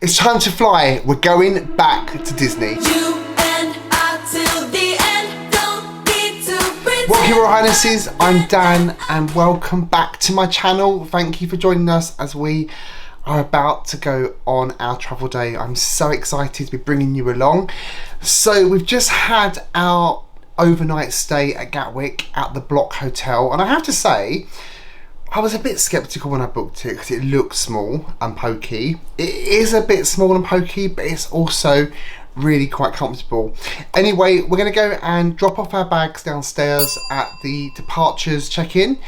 It's time to fly. We're going back to Disney. You and I till the end, don't need to pretend. Welcome, Your Highnesses. I'm Dan, and welcome back to my channel. Thank you for joining us as we are about to go on our travel day. I'm so excited to be bringing you along. So we've just had our overnight stay at Gatwick at the Bloc Hotel, and I have to say, I was a bit sceptical when I booked it because it looked small and pokey. It is a bit small and pokey, but it's also really quite comfortable. Anyway, we're going to go and drop off our bags downstairs at the departures check-in,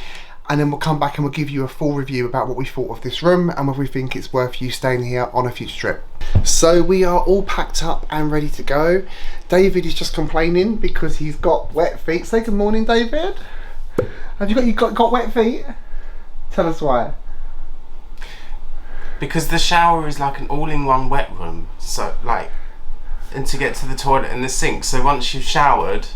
and then we'll come back and we'll give you a full review about what we thought of this room and whether we think it's worth you staying here on a future trip. So we are all packed up and ready to go. David is just complaining because he's got wet feet. Say good morning, David. Have you got wet feet? Tell us why. Because the shower is like an all-in-one wet room, so and to get to the toilet and the sink. So once you've showered,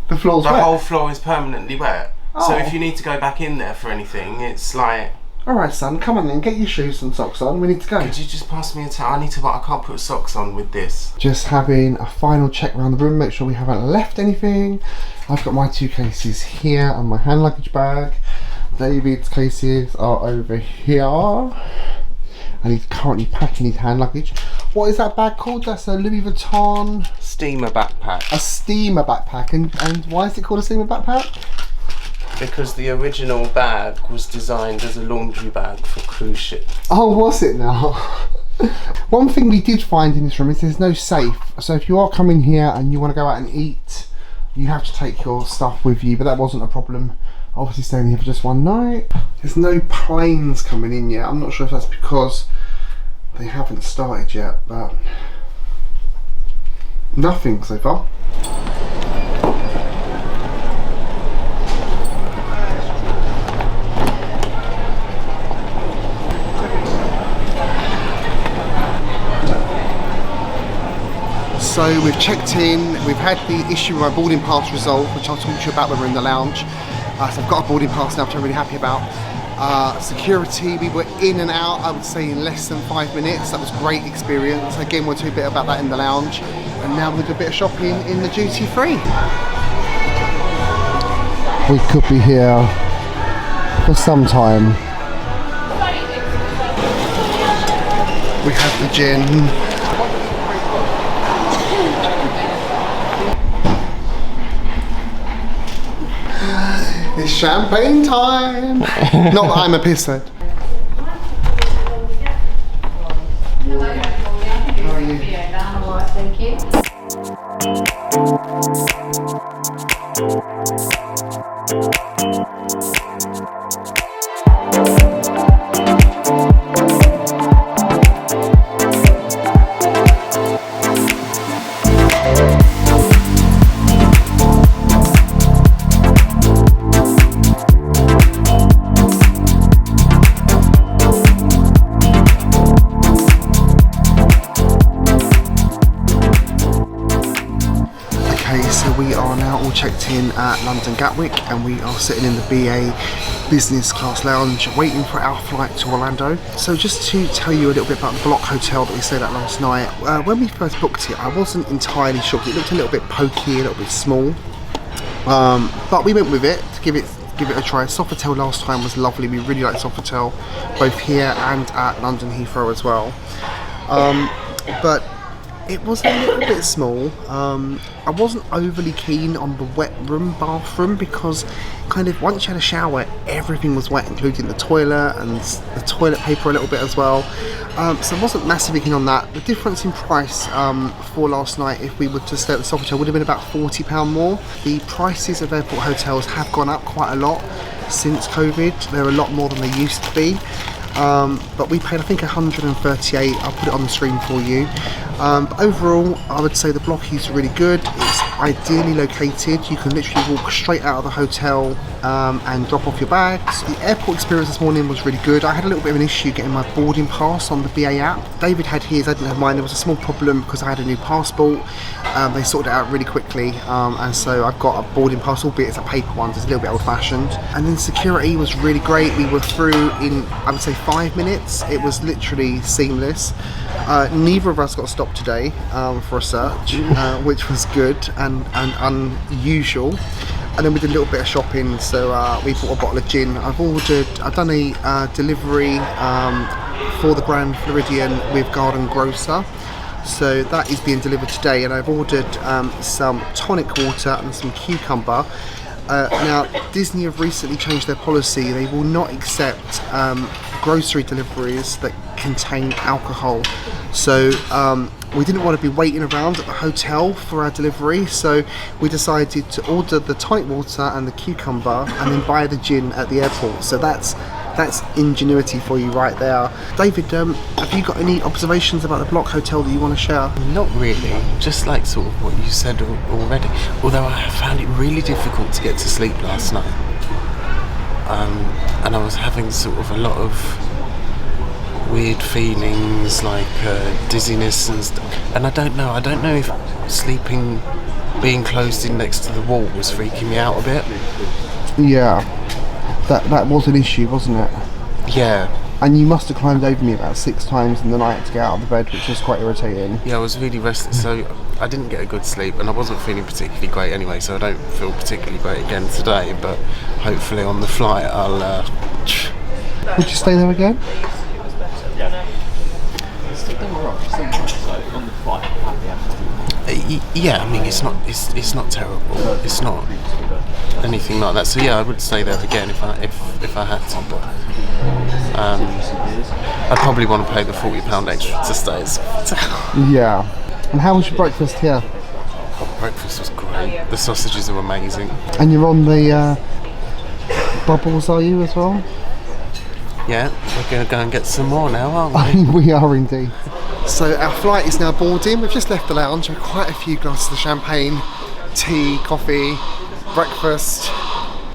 the floor's wet. The whole floor is permanently wet. Oh. So if you need to go back in there for anything, it's like. All right, son, come on then, get your shoes and socks on. We need to go. Could you just pass me a towel? I can't put socks on with this. Just having a final check around the room, make sure we haven't left anything. I've got my 2 cases here and my hand luggage bag. David's cases are over here, and he's currently packing his hand luggage. What is that bag called? That's a Louis Vuitton Steamer backpack. A steamer backpack. And why is it called a steamer backpack? Because the original bag was designed as a laundry bag for cruise ships. Oh, was it now? One thing we did find in this room is there's no safe. So if you are coming here and you want to go out and eat, you have to take your stuff with you, but that wasn't a problem. Obviously staying here for just one night. There's no planes coming in yet. I'm not sure if that's because they haven't started yet, but nothing so far. So we've checked in, we've had the issue with my boarding pass resolved, which I'll talk to you about when we're in the lounge. So I've got a boarding pass now, which I'm really happy about. Security, we were in and out, I would say in less than 5 minutes. That was a great experience. Again, we'll talk a bit about that in the lounge. And now we'll do a bit of shopping in the duty free. We could be here for some time. We have the gin. It's champagne time! Not that I'm a pisshead. How are you? Yeah, I'm alright, thank you. We are now all checked in at London Gatwick, and we are sitting in the BA business class lounge waiting for our flight to Orlando. So just to tell you a little bit about the Bloc Hotel that we stayed at last night, when we first booked it I wasn't entirely sure. It looked a little bit pokey, a little bit small, but we went with it to give it a try. Sofitel last time was lovely. We really liked Sofitel both here and at London Heathrow as well, but it was a little bit small. I wasn't overly keen on the wet room bathroom because kind of once you had a shower everything was wet, including the toilet and the toilet paper a little bit as well. So I wasn't massively keen on that. The difference in price for last night, if we were to stay at the Sofitel, would have been about £40 more. The prices of airport hotels have gone up quite a lot since COVID. They're a lot more than they used to be. But we paid I think 138. I'll put it on the screen for you. But overall I would say the block is really good. It's ideally located. You can literally walk straight out of the hotel and drop off your bags. The airport experience this morning was really good. I had a little bit of an issue getting my boarding pass on the BA app. David had his, I didn't have mine. There was a small problem because I had a new passport. They sorted it out really quickly, and so I've got a boarding pass, albeit it's a paper one, so it's a little bit old-fashioned. And then security was really great. We were through in, I would say, 5 minutes. It was literally seamless. Neither of us got stopped today for a search, which was good and unusual. And then we did a little bit of shopping, so we bought a bottle of gin. I've done a delivery for the Grand Floridian with Garden Grocer, so that is being delivered today. And I've ordered some tonic water and some cucumber. Now, Disney have recently changed their policy. They will not accept grocery deliveries that contain alcohol. So we didn't want to be waiting around at the hotel for our delivery, so we decided to order the tonic water and the cucumber and then buy the gin at the airport. So that's ingenuity for you right there. David, have you got any observations about the Bloc Hotel that you want to share? Not really, just like sort of what you said already. Although I found it really difficult to get to sleep last night. And I was having sort of a lot of weird feelings like dizziness and stuff. And I don't know if sleeping, being closed in next to the wall was freaking me out a bit. Yeah, that was an issue, wasn't it? Yeah. And you must have climbed over me about 6 times in the night to get out of the bed, which was quite irritating. Yeah, I was really restless, so I didn't get a good sleep, and I wasn't feeling particularly great anyway, so I don't feel particularly great again today, but hopefully on the flight I'll... Would you stay there again? Yeah, I mean it's not terrible. It's not anything like that. So yeah, I would stay there again if I had to. But I'd probably want to pay the £40 extra to stay as well. Yeah. And how was your breakfast here? Breakfast was great. The sausages are amazing. And you're on the bubbles, are you as well? Yeah, we're going to go and get some more now, aren't we? We are indeed. So our flight is now boarding. We've just left the lounge with quite a few glasses of champagne, tea, coffee, breakfast.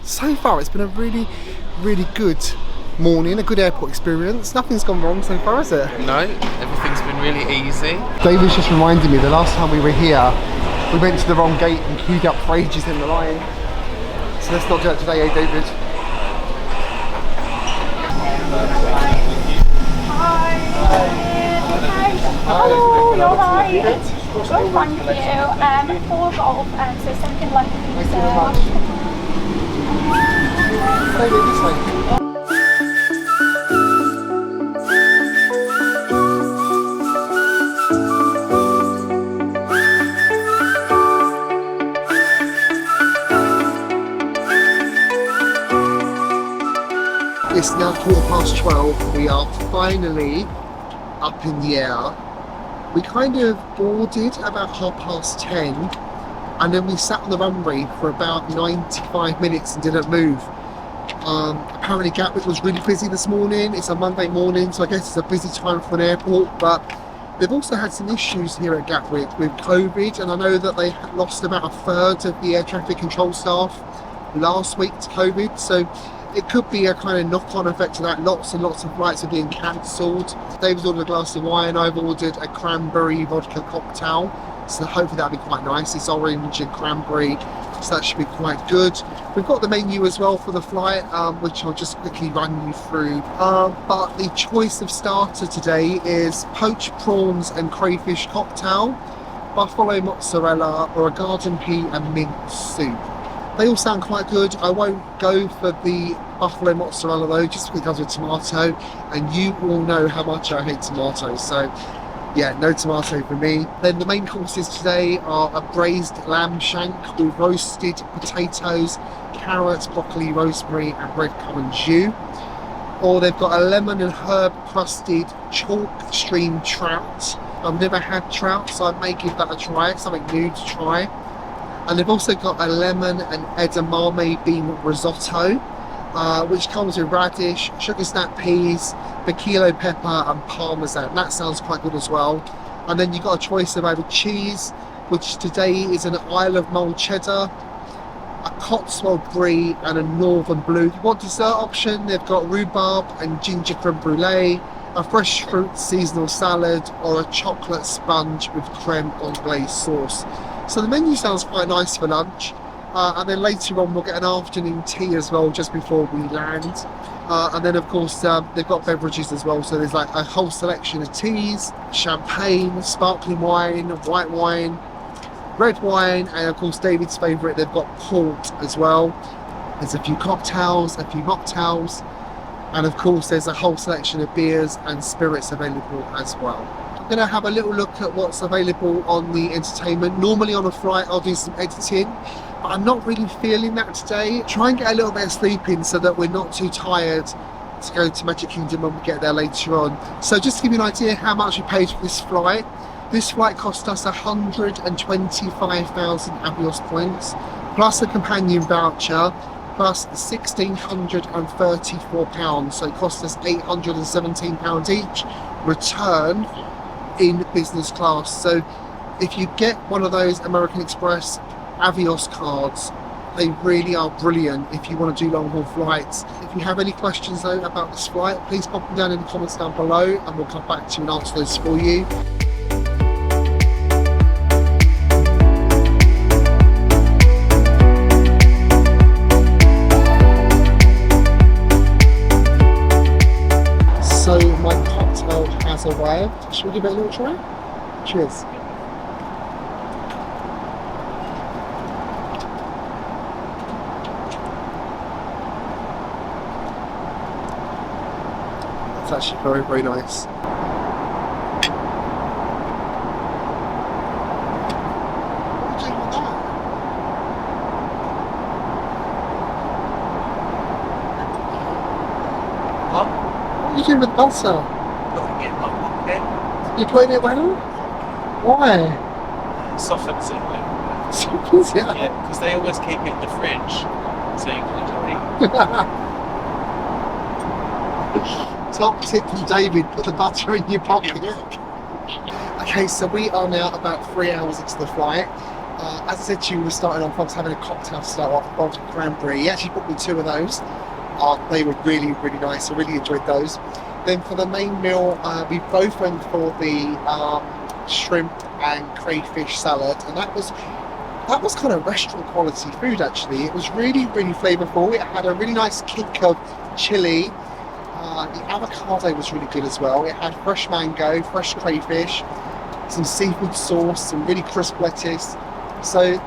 So far it's been a really, really good morning, a good airport experience. Nothing's gone wrong so far, has it? No, everything's been really easy. David's just reminded me the last time we were here, we went to the wrong gate and queued up for ages in the line. So let's not do that today, eh, David? Hello, you're right. Good, thank you. 4 golf, so something like Thank you very much. David, this way. It's now 12:15. We are finally up in the air. We kind of boarded about 10:30, and then we sat on the runway for about 95 minutes and didn't move. Apparently Gatwick was really busy this morning. It's a Monday morning, so I guess it's a busy time for an airport, but they've also had some issues here at Gatwick with COVID, and I know that they lost about 1/3 of the air traffic control staff last week to COVID, so it could be a kind of knock-on effect to that. Lots and lots of flights are being cancelled. David's ordered a glass of wine. I've ordered a cranberry vodka cocktail, so hopefully that'll be quite nice. It's orange and cranberry, so that should be quite good. We've got the menu as well for the flight, which I'll just quickly run you through. But the choice of starter today is poached prawns and crayfish cocktail, buffalo mozzarella, or a garden pea and mint soup. They all sound quite good. I won't go for the buffalo mozzarella though, just because it comes with tomato, and you all know how much I hate tomatoes, so yeah, no tomato for me. Then the main courses today are a braised lamb shank with roasted potatoes, carrots, broccoli, rosemary and red currant jus. Or they've got a lemon and herb crusted chalk stream trout. I've never had trout, so I may give that a try, something new to try. And they've also got a lemon and edamame bean risotto, which comes with radish, sugar snap peas, piquillo pepper and parmesan. That sounds quite good as well. And then you've got a choice of either cheese, which today is an Isle of Mull cheddar, a Cotswold Brie and a Northern Blue. If you want dessert option, they've got rhubarb and ginger creme brulee, a fresh fruit seasonal salad, or a chocolate sponge with creme anglaise sauce. So the menu sounds quite nice for lunch. And then later on we'll get an afternoon tea as well just before we land. And then of course they've got beverages as well, so there's like a whole selection of teas, champagne, sparkling wine, white wine, red wine, and of course David's favourite, they've got port as well. There's a few cocktails, a few mocktails, and of course there's a whole selection of beers and spirits available as well. I'm going to have a little look at what's available on the entertainment. Normally on a flight I'll do some editing, but I'm not really feeling that today. Try and get a little bit of sleep in so that we're not too tired to go to Magic Kingdom when we get there later on. So just to give you an idea how much we paid for this flight cost us 125,000 Avios points, plus a companion voucher, plus £1,634. So it cost us £817 each, return in business class. So if you get one of those American Express Avios cards, they really are brilliant if you want to do long haul flights. If you have any questions though about this flight, please pop them down in the comments down below and we'll come back to you and answer those for you. So my cocktail has arrived. Should we give it a little try? Cheers. It's actually very, very nice. What are you doing with that? What? What are you doing with butter? Putting it in my pocket. You're putting it where? Why? Softens it. Yeah. Because they always keep it in the fridge, so you can eat. Top tip from David, put the butter in your pocket. Okay, so we are now about 3 hours into the flight. As I said to you, we started off, I was having a cocktail to start off, Baltic Cranberry. He actually bought me 2 of those. They were really, really nice. I really enjoyed those. Then for the main meal, we both went for the shrimp and crayfish salad, and that was kind of restaurant quality food actually. It was really, really flavourful. It had a really nice kick of chilli. The avocado was really good as well. It had fresh mango, fresh crayfish, some seafood sauce, some really crisp lettuce. So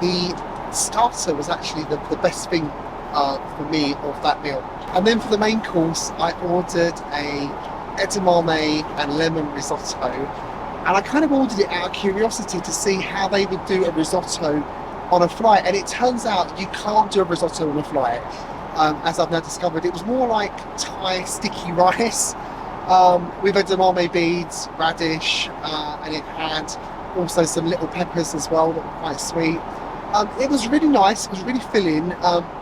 the starter was actually the best thing for me of that meal. And then for the main course, I ordered a edamame and lemon risotto. And I kind of ordered it out of curiosity to see how they would do a risotto on a flight. And it turns out you can't do a risotto on a flight. As I've now discovered, it was more like Thai sticky rice with edamame beads, radish, and it had also some little peppers as well that were quite sweet. It was really nice, it was really filling,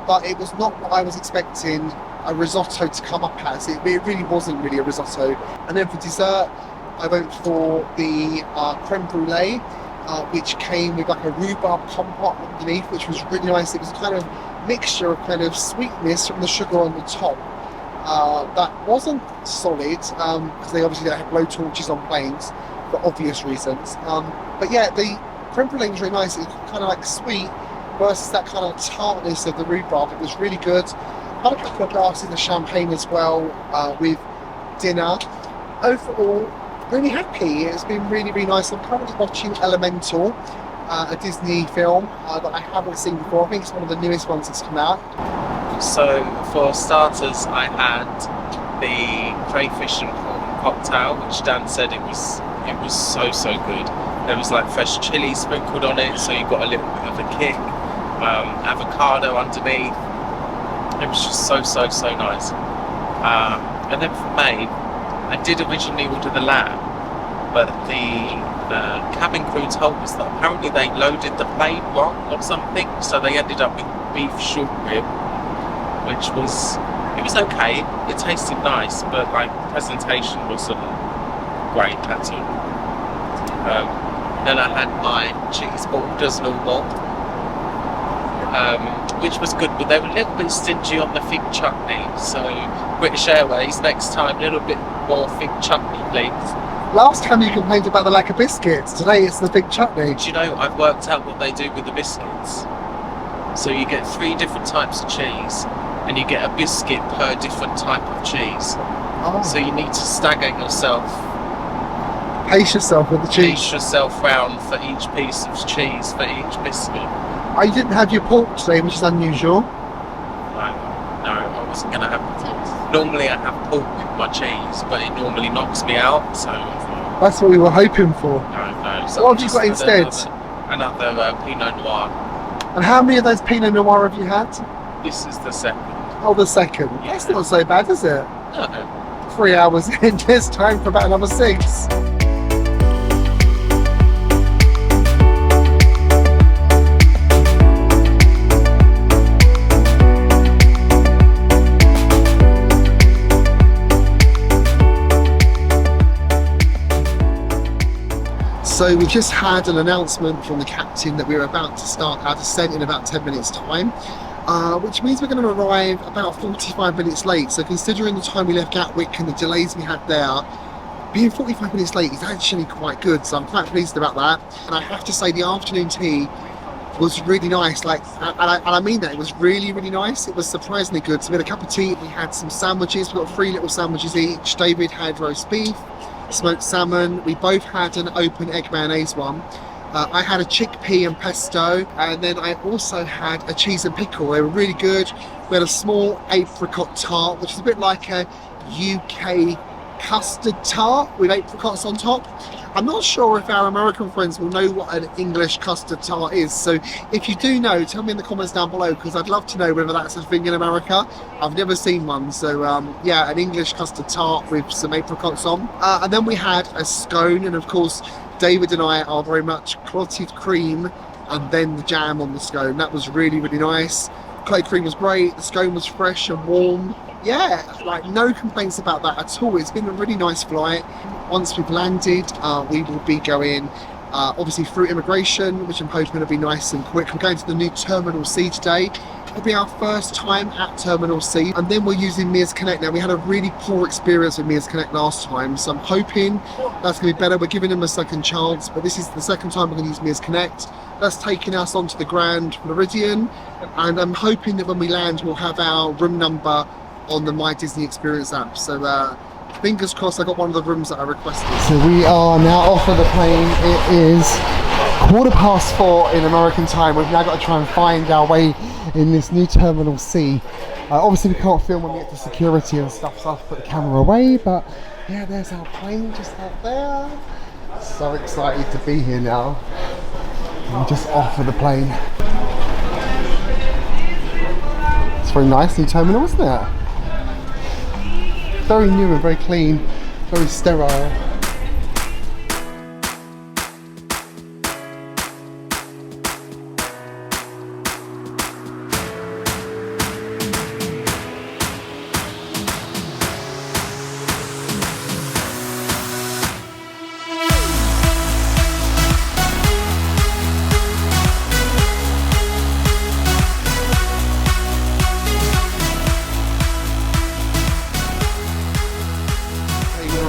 but it was not what I was expecting a risotto to come up as. It really wasn't really a risotto. And then for dessert, I went for the creme brulee, which came with like a rhubarb compote underneath, which was really nice. It was kind of mixture of kind of sweetness from the sugar on the top that wasn't solid because they obviously don't have blow torches on planes for obvious reasons, but yeah, the creme brulee was really nice. It was kind of like sweet versus that kind of tartness of the rhubarb. It was really good. Had a couple of glasses of champagne as well with dinner. Overall, really happy. It's been really, really nice. I'm currently watching Elemental, a Disney film that I haven't seen before. I think it's one of the newest ones that's come out. So for starters, I had the crayfish and prawn cocktail, which Dan said it was so good. There was like fresh chili sprinkled on it, so you got a little bit of a kick. Avocado underneath. It was just so nice. And then for May, I did originally order the lamb, but the cabin crew told us that apparently they loaded the plane wrong or something, so they ended up with beef short rib, which was okay. It tasted nice, but like presentation wasn't great at all. Then I had my cheese borders normal, which was good, but they were a little bit stingy on the fig chutney. So British Airways, next time, a little bit more fig chutney, please. Last time you complained about the lack of biscuits. Today it's the big chutney. Do you know, I've worked out what they do with the biscuits. So you get 3 different types of cheese, and you get a biscuit per different type of cheese. Oh. So you need to stagger yourself. Pace yourself with the cheese. Pace yourself round for each piece of cheese, for each biscuit. I didn't have your pork today, which is unusual. No, I wasn't going to have. Normally I have pork with my cheese, but it normally knocks me out. So That's what we were hoping for. no. So What have you got instead? Another Pinot Noir. And how many of those Pinot Noir have you had? This is the second. Oh, the second. Yeah. That's not so bad, is it? No. 3 hours in, there's time for about another 6. So we just had an announcement from the captain that we're about to start our descent in about 10 minutes time, which means we're going to arrive about 45 minutes late. So considering the time we left Gatwick and the delays we had there, being 45 minutes late is actually quite good. So I'm quite pleased about that. And I have to say the afternoon tea was really nice. And I mean that, it was really, really nice. It was surprisingly good. So we had a cup of tea, we had some sandwiches, we got 3 little sandwiches each. David had roast beef, smoked salmon. We both had an open egg mayonnaise one. I had a chickpea and pesto, and then I also had a cheese and pickle. They were really good. We had a small apricot tart, which is a bit like a UK custard tart with apricots on top. I'm not sure if our American friends will know what an English custard tart is, so if you do know, tell me in the comments down below, because I'd love to know whether that's a thing in America. I've never seen one. So yeah, an English custard tart with some apricots on. And then we had a scone, and of course David and I are very much clotted cream and then the jam on the scone. That was really, really nice. Clotted cream was great, the scone was fresh and warm. Yeah, like no complaints about that at all. It's been a really nice flight. Once we've landed, we will be going obviously through immigration, which I'm hoping will be nice and quick. We're going to the new Terminal C today. It'll be our first time at Terminal C, and then we're using Mears Connect. Now, we had a really poor experience with Mears Connect last time, so I'm hoping that's going to be better. We're giving them a second chance, but this is the second time we're going to use Mears Connect. That's taking us onto the Grand Floridian, and I'm hoping that when we land, we'll have our room number on the My Disney Experience app. So fingers crossed I got one of the rooms that I requested. So we are now off of the plane. It is 4:15 in American time. We've now got to try and find our way in this new Terminal C. Obviously we can't film when we get to security and stuff, so I'll put the camera away, but yeah, there's our plane just out there. So excited to be here now. We're just off of the plane. It's very nice new terminal, isn't it? Very new and very clean, very sterile.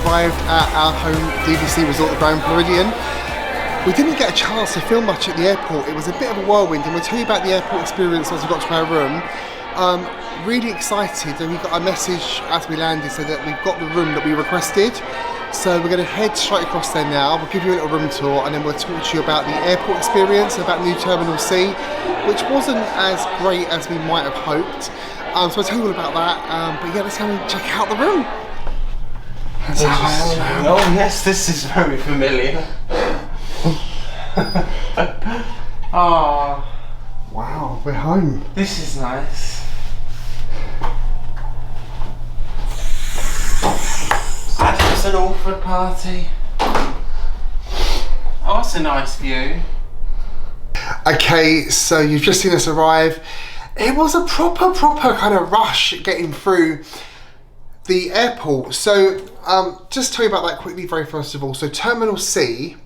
Arrived at our home DVC resort, the Grand Floridian. We didn't get a chance to film much at the airport. It was a bit of a whirlwind, and we'll tell you about the airport experience once we got to our room. Really excited, and we got a message as we landed so that we've got the room that we requested. So we're going to head straight across there now. We'll give you a little room tour, and then we'll talk to you about the airport experience, about new Terminal C, which wasn't as great as we might have hoped. So I'll tell you all about that. But yeah, let's have a check out the room. Oh yes, this is very familiar. Oh, wow, we're home. this is nice. That was an Alfred party. Oh, that's a nice view. Okay, so you've just seen us arrive. It was a proper kind of rush getting through the airport. So just tell you about that quickly very first of all. So Terminal C,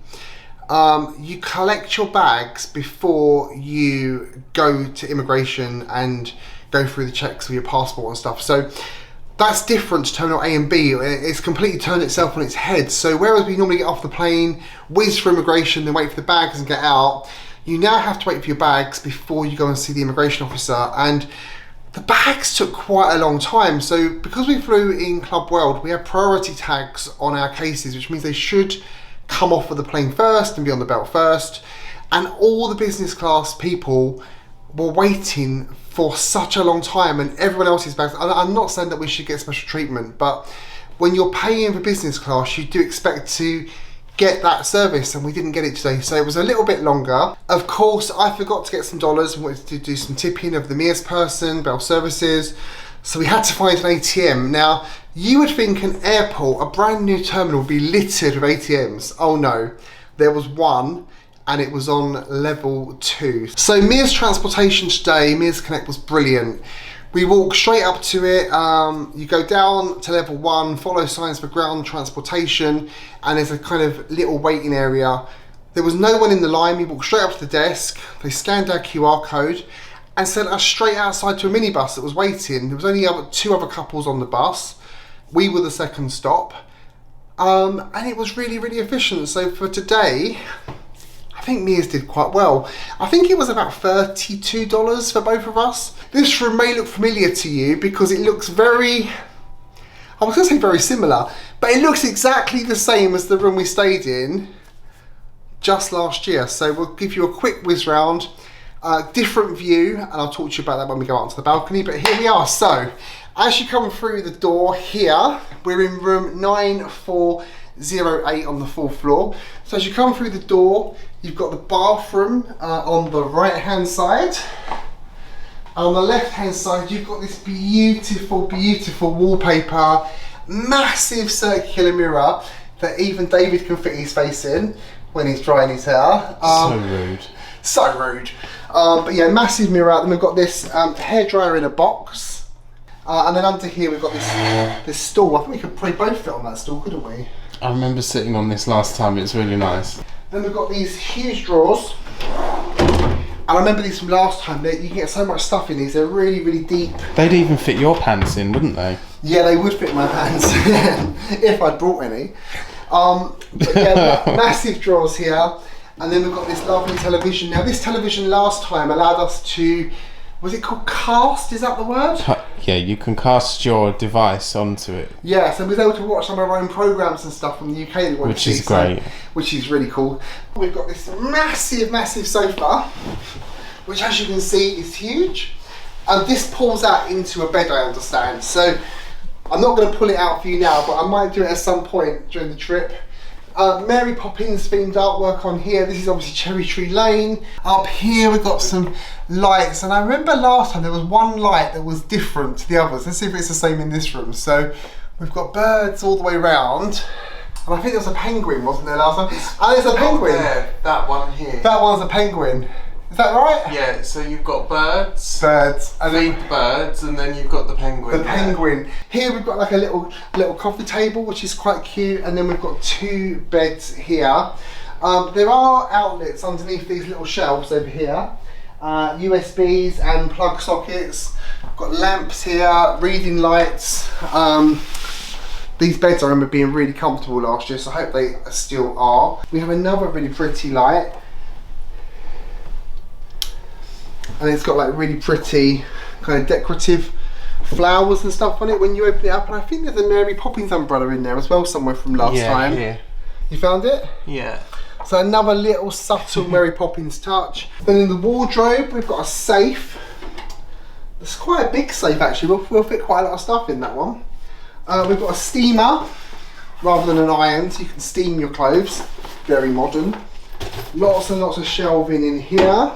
you collect your bags before you go to immigration and go through the checks with your passport and stuff. So that's different to Terminal A and B. It's completely turned itself on its head. So whereas we normally get off the plane, whiz for immigration, then wait for the bags and get out, you now have to wait for your bags before you go and see the immigration officer. And the bags took quite a long time. So because we flew in Club World, we have priority tags on our cases, which means they should come off of the plane first and be on the belt first. And all the business class people were waiting for such a long time, and everyone else's bags. I'm not saying that we should get special treatment, but when you're paying for business class, you do expect to get that service, and we didn't get it today, so it was a little bit longer. Of course, I forgot to get some dollars. We wanted to do some tipping of the Mears person, Bell Services, so we had to find an ATM. Now, you would think an airport, a brand new terminal, would be littered with ATMs. Oh no, there was one, and it was on level 2. So Mears transportation today, Mears Connect, was brilliant. We walk straight up to it, you go down to level 1, follow signs for ground transportation, and there's a kind of little waiting area. There was no one in the line. We walked straight up to the desk, they scanned our QR code and sent us straight outside to a minibus that was waiting. There was only two other couples on the bus. We were the second stop, and it was really, really efficient. So for today, I think Mears did quite well. I think it was about $32 for both of us. This room may look familiar to you because it looks very, I was going to say very similar, but it looks exactly the same as the room we stayed in just last year. So we'll give you a quick whiz round, different view, and I'll talk to you about that when we go out onto the balcony. But here we are. So as you come through the door here, we're in room 9408 on the 4th floor. So as you come through the door, you've got the bathroom on the right hand side. On the left hand side, you've got this beautiful, beautiful wallpaper, massive circular mirror that even David can fit his face in when he's drying his hair. So rude. So rude. But yeah, massive mirror. Then we've got this hairdryer in a box. And then under here we've got this stool. I think we could probably both fit on that stool, couldn't we? I remember sitting on this last time, it's really nice. Then we've got these huge drawers. And I remember these from last time, that you can get so much stuff in these, they're really, really deep. They'd even fit your pants in, wouldn't they? Yeah, they would fit my pants, if I'd brought any. But yeah, massive drawers here. And then we've got this lovely television. Now this television last time allowed us to, was it called cast, is that the word? Yeah, you can cast your device onto it. Yeah, so we was able to watch some of our own programmes and stuff from the UK that we wanted Which to is see, great. so, which is really cool. We've got this massive, massive sofa, which as you can see is huge. And this pulls out into a bed, I understand. So I'm not going to pull it out for you now, but I might do it at some point during the trip. Mary Poppins themed artwork on here. This is obviously Cherry Tree Lane. Up here we've got some lights, and I remember last time there was one light that was different to the others. Let's see if it's the same in this room. So we've got birds all the way around, and I think there was a penguin, wasn't there last time? Oh, there's a penguin. There, that one here. That one's a penguin. Is that right? Yeah, so you've got birds. Birds. And then Birds, and then you've got the penguin. the penguin. Here we've got like a little coffee table, which is quite cute, and then we've got 2 beds here. There are outlets underneath these little shelves over here. USBs and plug sockets. Got lamps here, reading lights. These beds I remember being really comfortable last year, so I hope they still are. We have another really pretty light. And it's got like really pretty kind of decorative flowers and stuff on it when you open it up. And I think there's a Mary Poppins umbrella in there as well somewhere from last time. Yeah. You found it? Yeah. So another little subtle Mary Poppins touch. Then in the wardrobe we've got a safe. It's quite a big safe actually. We'll fit quite a lot of stuff in that one. We've got a steamer rather than an iron, so you can steam your clothes. Very modern. Lots and lots of shelving in here.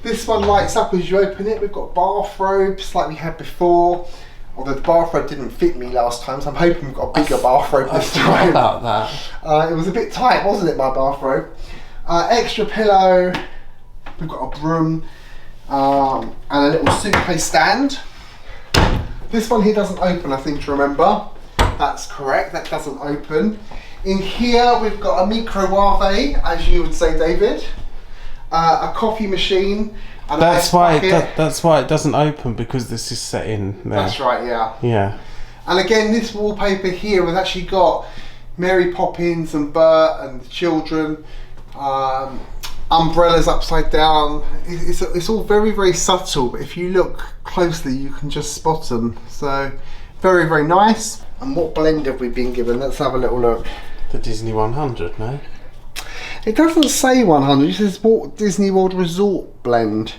This one lights up as you open it. We've got bathrobes like we had before. Although the bathrobe didn't fit me last time, so I'm hoping we've got a bigger bathrobe this time. About that. It was a bit tight, wasn't it, my bathrobe? Extra pillow. We've got a broom and a little suitcase stand. This one here doesn't open, I seem to remember. That's correct, that doesn't open. In here we've got a microwave, as you would say, David, a coffee machine. And That's why it doesn't open, because this is set in there. That's right, yeah. Yeah. And again, this wallpaper here, we've actually got Mary Poppins and Bert and the children, umbrellas upside down. It's all very, very subtle, but if you look closely, you can just spot them. So, very, very nice. And what blend have we been given? Let's have a little look. The Disney 100, no? It doesn't say 100, it says Walt Disney World Resort blend.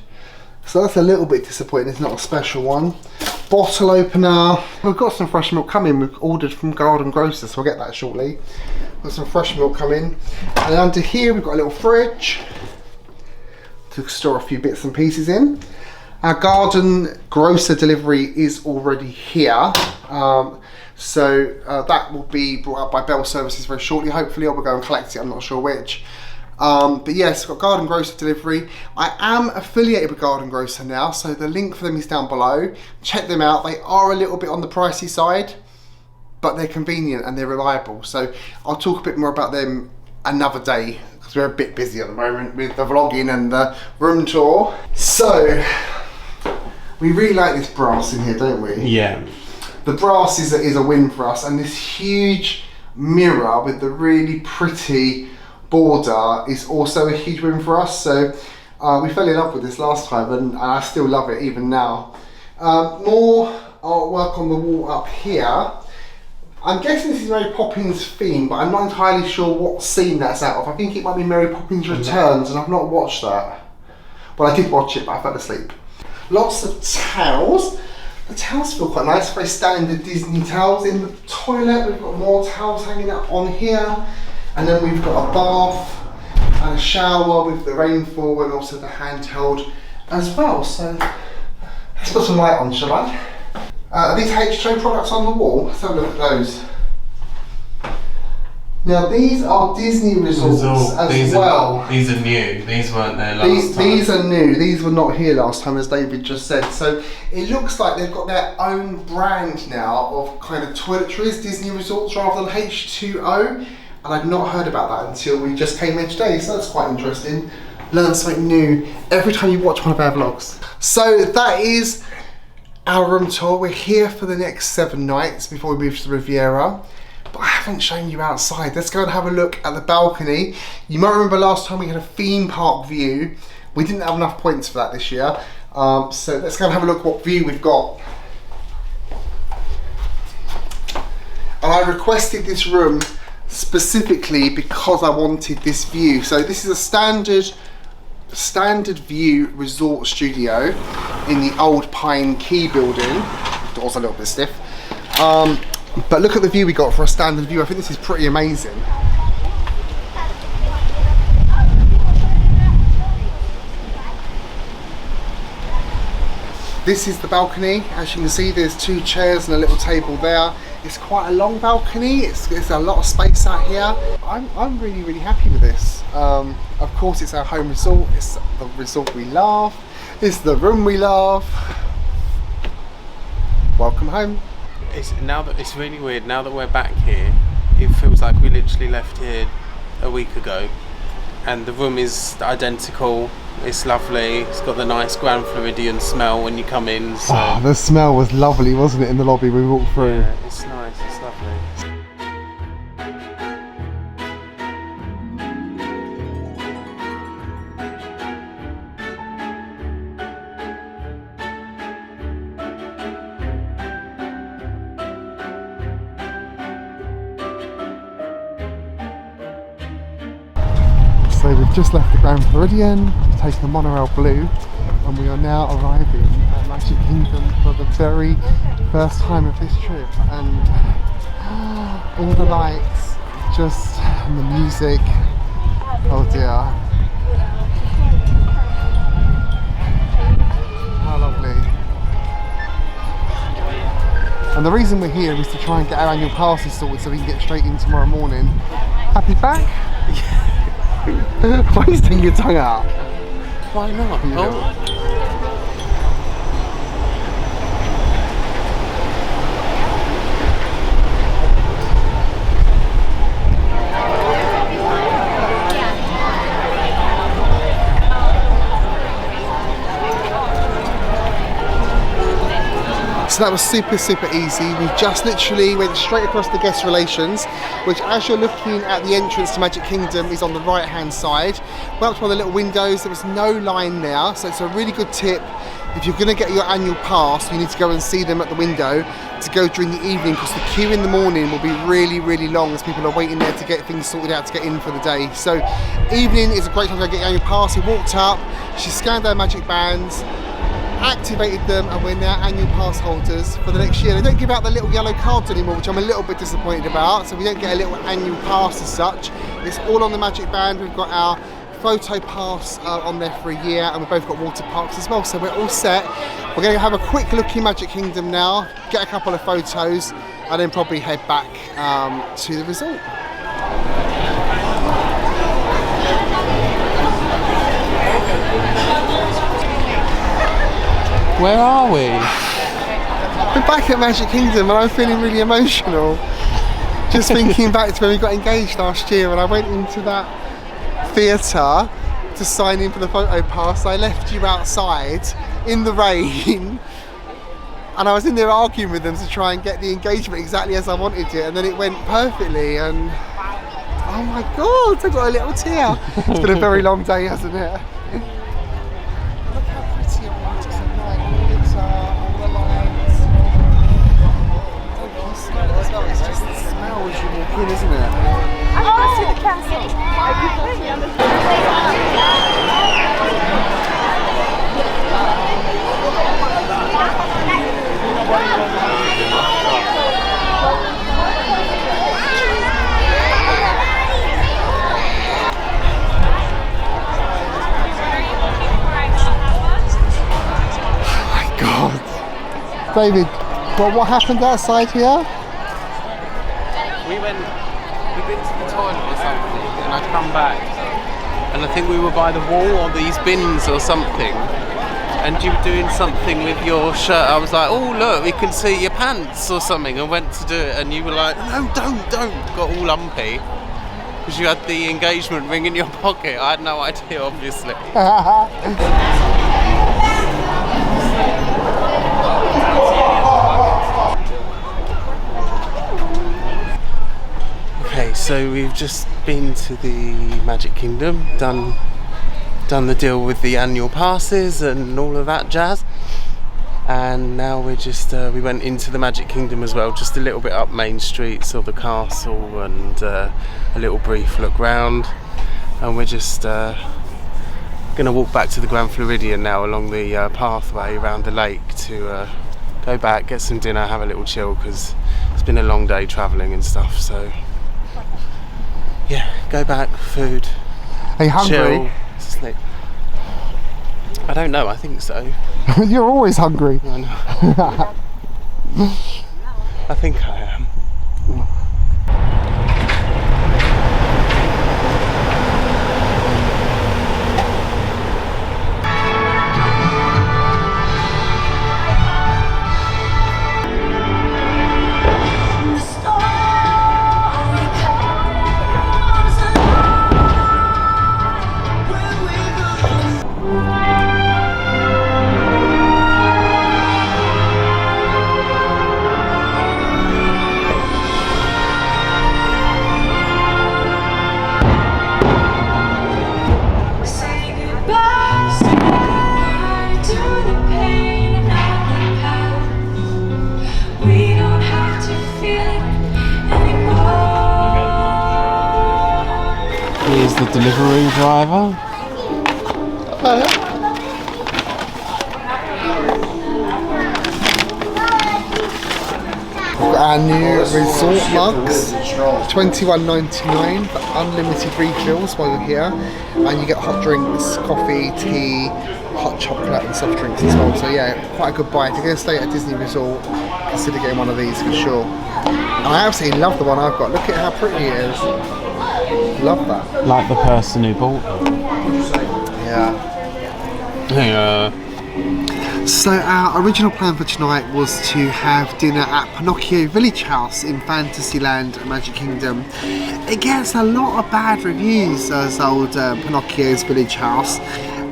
So that's a little bit disappointing, it's not a special one. Bottle opener. We've got some fresh milk coming. We've ordered from Garden Grocer, so we'll get that shortly. Got some fresh milk coming. And under here we've got a little fridge to store a few bits and pieces in. Our Garden Grocer delivery is already here. So that will be brought up by Bell Services very shortly, hopefully, or we'll go and collect it, I'm not sure which. But yes, got Garden Grocer delivery. I am affiliated with Garden Grocer now, so the link for them is down below. Check them out. They are a little bit on the pricey side, but they're convenient and they're reliable. So I'll talk a bit more about them another day, because we're a bit busy at the moment with the vlogging and the room tour. So we really like this brass in here, don't we? Yeah. The brass is a win for us, and this huge mirror with the really pretty border is also a huge win for us. So we fell in love with this last time, and I still love it even now. More artwork on the wall up here. I'm guessing this is Mary Poppins theme, but I'm not entirely sure what scene that's out of. I think it might be Mary Poppins Returns, and I've not watched that. Well, I did watch it, but I fell asleep. Lots of towels. The towels feel quite nice, very standard Disney towels. In the toilet, we've got more towels hanging up on here. And then we've got a bath and a shower with the rainfall, and also the handheld as well. So let's put some light on, shall I? Are these HO products on the wall? Let's have a look at those. Now these are Disney resorts as well. These are new. These weren't there last time. These are new. These were not here last time, as David just said. So it looks like they've got their own brand now of kind of toiletries, Disney resorts, rather than H2O. And I'd not heard about that until we just came here today. So that's quite interesting. Learn something new every time you watch one of our vlogs. So that is our room tour. We're here for the next 7 nights before we move to the Riviera. But I haven't shown you outside. Let's go and have a look at the balcony. You might remember last time we had a theme park view. We didn't have enough points for that this year. So let's go and have a look what view we've got. And I requested this room specifically because I wanted this view. So this is a standard view resort studio in the old Pine Key building. Door's a little bit stiff. But look at the view we got for a standard view. I think this is pretty amazing. This is the balcony. As you can see, there's 2 chairs and a little table there. It's quite a long balcony. It's a lot of space out here. I'm really, really happy with this. Of course, it's our home resort. It's the resort we love. It's the room we love. Welcome home. It's really weird. Now that we're back here, it feels like we literally left here a week ago, and the room is identical. It's lovely. It's got the nice Grand Floridian smell when you come in. So. Oh, the smell was lovely, wasn't it, in the lobby we walked through? Yeah, it's nice. It's lovely. So we've just left the Grand Floridian, taken the monorail blue, and we are now arriving at Magic Kingdom for the very first time of this trip. And all the lights, and the music, oh dear. How lovely. And the reason we're here is to try and get our annual passes sorted so we can get straight in tomorrow morning. Happy back? Why are you sticking your tongue out? Why not? Oh. So that was super, super easy. We just literally went straight across the guest relations, which as you're looking at the entrance to Magic Kingdom is on the right hand side. Went up to one of the little windows, there was no line there, so it's a really good tip. If you're going to get your annual pass, you need to go and see them at the window to go during the evening, because the queue in the morning will be really, really long as people are waiting there to get things sorted out to get in for the day. So evening is a great time to go get your annual pass. We walked up, she scanned our magic bands, activated them, and we're now annual pass holders for the next year. They don't give out the little yellow cards anymore, which I'm a little bit disappointed about, so we don't get a little annual pass as such. It's all on the magic band. We've got our photo pass on there for a year, and we've both got water parks as well, so we're all set. We're going to have a quick look in Magic Kingdom now, get a couple of photos, and then probably head back to the resort. Where are we? We're back at Magic Kingdom and I'm feeling really emotional. Just thinking back to when we got engaged last year and I went into that theatre to sign in for the photo pass. I left you outside in the rain and I was in there arguing with them to try and get the engagement exactly as I wanted it, and then it went perfectly, and oh my god, I got a little tear. It's been a very long day, hasn't it? Look how pretty it was. It's a night glitter, all the lights. Oh, you can smell it as well. It's just the smell as you walk in, isn't it? I want to see the castle. David, what happened outside here? We've been to the toilet or something, and I'd come back, and I think we were by the wall or these bins or something, and you were doing something with your shirt. I was like, oh look, we can see your pants or something, and went to do it, and you were like, no, don't, got all lumpy, because you had the engagement ring in your pocket. I had no idea, obviously. Okay, so we've just been to the Magic Kingdom, done the deal with the annual passes and all of that jazz, and now we're just we went into the Magic Kingdom as well, just a little bit up Main Street, saw the castle and a little brief look round, and we're just gonna walk back to the Grand Floridian now along the pathway around the lake to go back, get some dinner, have a little chill, because it's been a long day travelling and stuff, so yeah, go back, food, Are you hungry? chill, sleep. I don't know, I think so. You're always hungry. I know. I think I am. Here's the delivery driver. We've got our new resort mugs, $21.99 for unlimited refills while you're here, and you get hot drinks, coffee, tea, hot chocolate and soft drinks as well. So yeah, quite a good buy. If you're going to stay at a Disney resort, consider getting one of these for sure. And I absolutely love the one I've got. Look at how pretty it is. Love that. Like the person who bought them. Yeah. Yeah. So our original plan for tonight was to have dinner at Pinocchio Village House in Fantasyland Magic Kingdom. It gets a lot of bad reviews as old Pinocchio's Village House,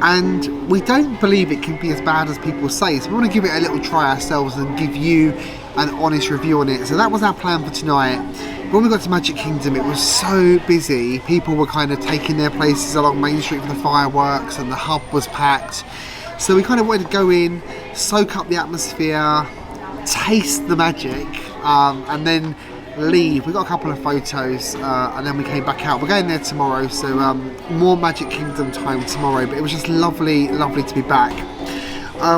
and we don't believe it can be as bad as people say, so we want to give it a little try ourselves and give you an honest review on it. So that was our plan for tonight. When we got to Magic Kingdom, it was so busy. People were kind of taking their places along Main Street for the fireworks, and the hub was packed. So we kind of wanted to go in, soak up the atmosphere, taste the magic, and then leave. We got a couple of photos, and then we came back out. We're going there tomorrow, so more Magic Kingdom time tomorrow, but it was just lovely to be back.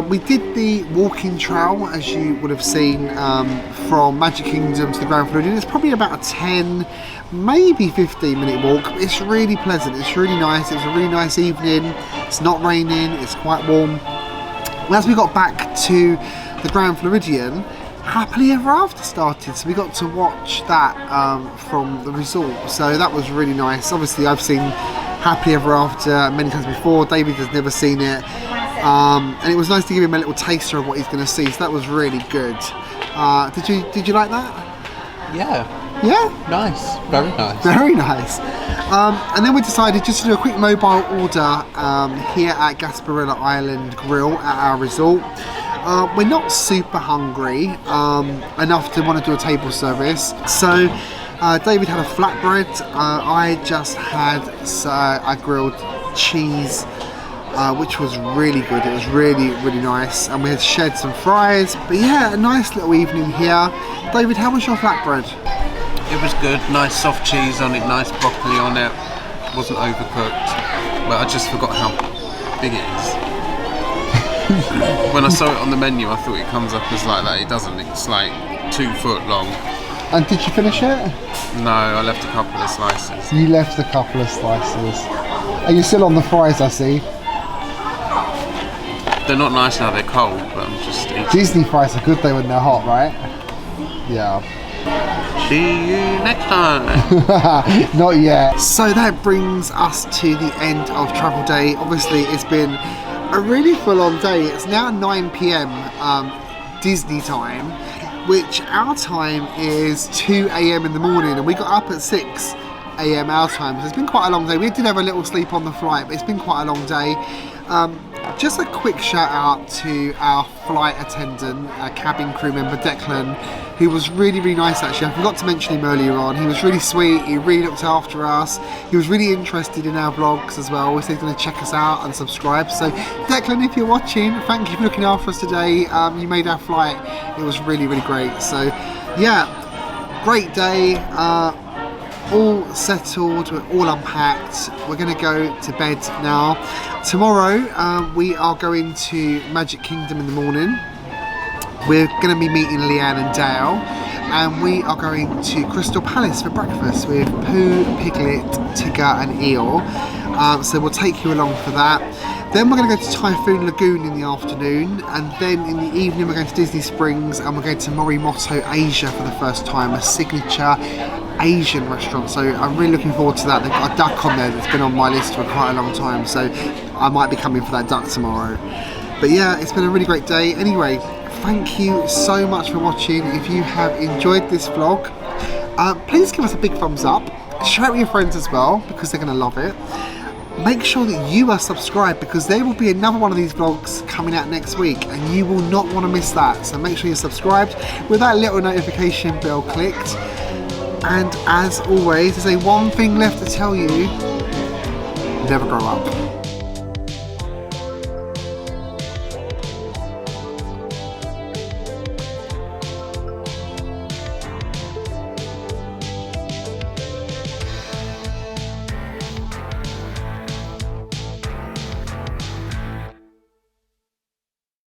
We did the walking trail, as you would have seen, from Magic Kingdom to the Grand Floridian. It's probably about a 10, maybe 15-minute walk. It's really pleasant, it's really nice. It was a really nice evening. It's not raining, it's quite warm. As we got back to the Grand Floridian, Happily Ever After started, so we got to watch that from the resort, so that was really nice. Obviously I've seen Happily Ever After many times before. David has never seen it, and it was nice to give him a little taster of what he's going to see, so that was really good. Did you like that? Yeah, nice, very nice. Very nice. And then we decided just to do a quick mobile order here at Gasparilla Island Grill at our resort. We're not super hungry enough to want to do a table service, so David had a flatbread. I just had a grilled cheese, which was really good. It was really nice, and we had shared some fries. But yeah, a nice little evening here. David, how was your flatbread? It was good, nice soft cheese on it, nice broccoli on it. Wasn't overcooked, but I just forgot how big it is. When I saw it on the menu, I thought it comes up as like that. It doesn't. It's like 2 foot long. And did you finish it? No, I left a couple of slices. You left a couple of slices. Are you still on the fries, I see? They're not nice now, they're cold, but I'm just eating. Disney fries are good though when they're hot, right? Yeah. See you next time. Not yet. So that brings us to the end of travel day. Obviously it's been a really full-on day. It's now 9 PM Disney time, which our time is 2 AM in the morning, and we got up at 6 AM our time, so it's been quite a long day. We did have a little sleep on the flight, but it's been quite a long day. Just a quick shout out to our flight attendant, cabin crew member Declan, who was really nice actually. I forgot to mention him earlier on. He was really sweet, he really looked after us. He was really interested in our vlogs as well. He said he's going to check us out and subscribe. So Declan, if you're watching, thank you for looking after us today. You made our flight, it was really great. So yeah, great day. All settled, we're all unpacked. We're going to go to bed now. Tomorrow we are going to Magic Kingdom in the morning. We're going to be meeting Leanne and Dale, and we are going to Crystal Palace for breakfast with Pooh, Piglet, Tigger and Eel. So we'll take you along for that. Then we're going to go to Typhoon Lagoon in the afternoon, and then in the evening we're going to Disney Springs, and we're going to Morimoto Asia for the first time, a signature Asian restaurant. So I'm really looking forward to that. They've got a duck on there that's been on my list for quite a long time, so I might be coming for that duck tomorrow. But yeah, it's been a really great day. Anyway, thank you so much for watching. If you have enjoyed this vlog, please give us a big thumbs up. Share it with your friends as well, because they're going to love it. Make sure that you are subscribed, because there will be another one of these vlogs coming out next week, and you will not want to miss that. So make sure you're subscribed with that little notification bell clicked. And as always, there's one thing left to tell you: never grow up.